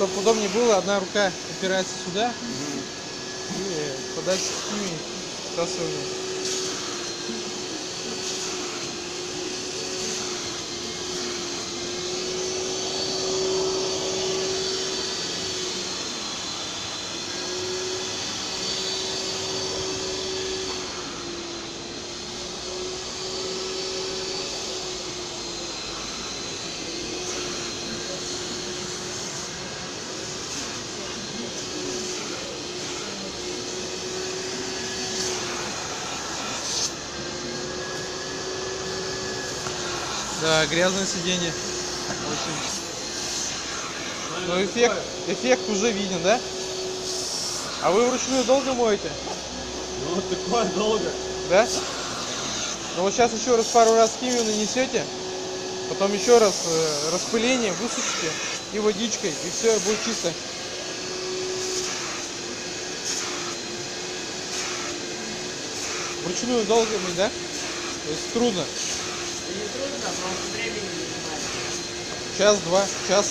чтобы удобнее было, одна рука упирается сюда и подальше химии всасываем. Да, грязное сиденье. Очень. Но эффект уже виден, да? А вы вручную долго моете? Ну вот такое долго. Да? Ну вот сейчас еще раз пару раз химию нанесете, потом еще раз распыление высушите и водичкой, и все будет чисто. Вручную долго мыть, да? То есть трудно. Не трудно, просто времени не занимает. Час-два, час.